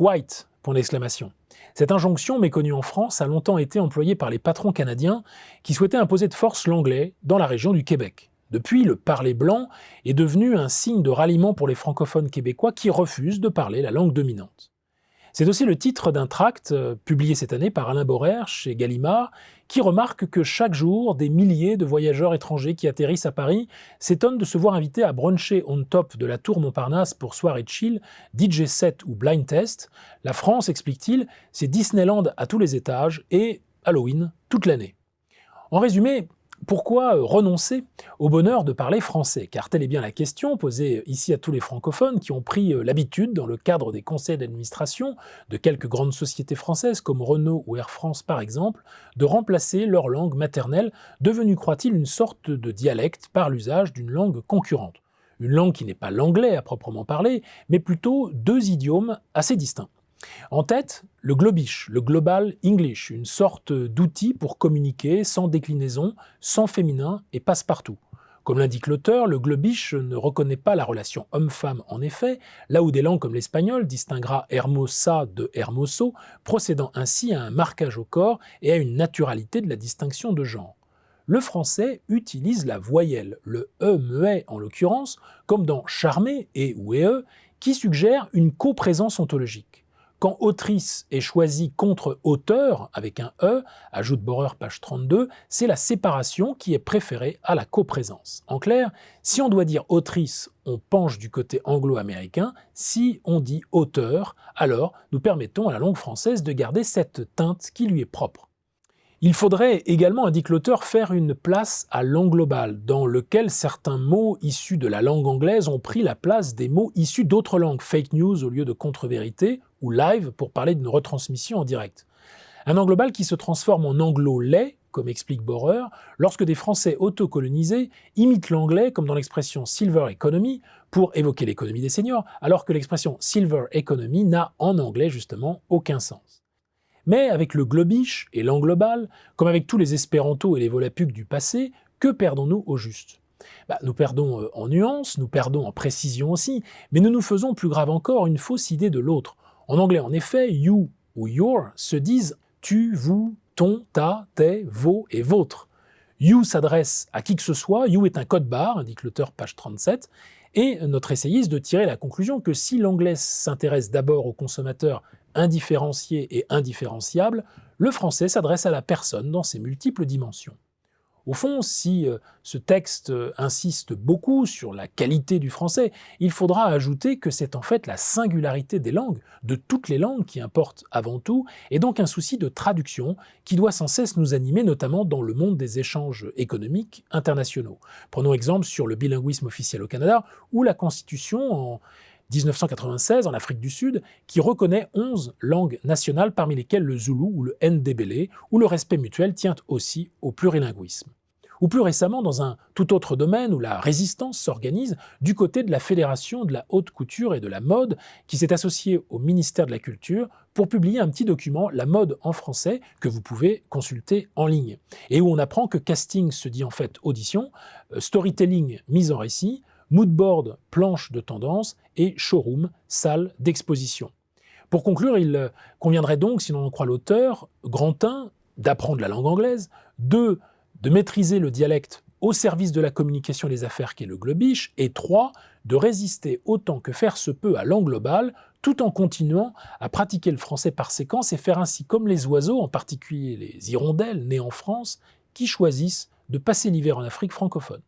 white !» Cette injonction, méconnue en France, a longtemps été employée par les patrons canadiens qui souhaitaient imposer de force l'anglais dans la région du Québec. Depuis, le parler blanc est devenu un signe de ralliement pour les francophones québécois qui refusent de parler la langue dominante. C'est aussi le titre d'un tract publié cette année par Alain Borer chez Gallimard, qui remarque que chaque jour, des milliers de voyageurs étrangers qui atterrissent à Paris s'étonnent de se voir invités à bruncher on top de la tour Montparnasse pour soirée chill, DJ set ou blind test. La France, explique-t-il, c'est Disneyland à tous les étages et Halloween toute l'année. En résumé, pourquoi renoncer au bonheur de parler français? Car telle est bien la question posée ici à tous les francophones qui ont pris l'habitude, dans le cadre des conseils d'administration de quelques grandes sociétés françaises comme Renault ou Air France par exemple, de remplacer leur langue maternelle, devenue, croit-il, une sorte de dialecte par l'usage d'une langue concurrente. Une langue qui n'est pas l'anglais à proprement parler, mais plutôt deux idiomes assez distincts. En tête, le globish, le global English, une sorte d'outil pour communiquer sans déclinaison, sans féminin et passe-partout. Comme l'indique l'auteur, le globish ne reconnaît pas la relation homme-femme en effet, là où des langues comme l'espagnol distinguera hermosa de hermoso, procédant ainsi à un marquage au corps et à une naturalité de la distinction de genre. Le français utilise la voyelle, le e muet en l'occurrence, comme dans charmer et ou e, qui suggère une coprésence ontologique. Quand autrice est choisi contre auteur, avec un E, ajoute Borer, page 32, c'est la séparation qui est préférée à la coprésence. En clair, si on doit dire autrice, on penche du côté anglo-américain, si on dit auteur, alors nous permettons à la langue française de garder cette teinte qui lui est propre. Il faudrait également, indique l'auteur, faire une place à l'anglobal, dans lequel certains mots issus de la langue anglaise ont pris la place des mots issus d'autres langues, fake news au lieu de contre-vérité, ou live pour parler d'une retransmission en direct. Un anglobal qui se transforme en anglo-lait, comme explique Borer, lorsque des Français autocolonisés imitent l'anglais, comme dans l'expression « silver economy », pour évoquer l'économie des seniors, alors que l'expression « silver economy » n'a en anglais justement aucun sens. Mais avec le globish et l'anglobal, comme avec tous les espérantos et les volapucs du passé, que perdons-nous au juste? Nous perdons en nuances, nous perdons en précision aussi, mais nous nous faisons, plus grave encore, une fausse idée de l'autre. En anglais, en effet, you ou your se disent tu, vous, ton, ta, tes, vos et vôtres. You s'adresse à qui que ce soit, you est un code-barre, indique l'auteur, page 37, et notre essayiste de tirer la conclusion que si l'anglais s'intéresse d'abord aux consommateurs indifférenciés et indifférenciables, le français s'adresse à la personne dans ses multiples dimensions. Au fond, si ce texte insiste beaucoup sur la qualité du français, il faudra ajouter que c'est en fait la singularité des langues, de toutes les langues qui importe avant tout, et donc un souci de traduction qui doit sans cesse nous animer, notamment dans le monde des échanges économiques internationaux. Prenons exemple sur le bilinguisme officiel au Canada, ou la Constitution en 1996 en Afrique du Sud, qui reconnaît 11 langues nationales parmi lesquelles le zoulou ou le ndébélé, où le respect mutuel tient aussi au plurilinguisme. Ou plus récemment, dans un tout autre domaine où la résistance s'organise, du côté de la Fédération de la haute couture et de la mode, qui s'est associée au ministère de la Culture pour publier un petit document, La mode en français, que vous pouvez consulter en ligne, et où on apprend que casting se dit en fait audition, storytelling mise en récit, moodboard, planche de tendance, et showroom, salle d'exposition. Pour conclure, il conviendrait donc, si l'on en croit l'auteur, grand 1, d'apprendre la langue anglaise, 2, de maîtriser le dialecte au service de la communication et des affaires qu'est le globish, et 3, de résister autant que faire se peut à l'anglobal, tout en continuant à pratiquer le français par séquence et faire ainsi comme les oiseaux, en particulier les hirondelles nées en France, qui choisissent de passer l'hiver en Afrique francophone.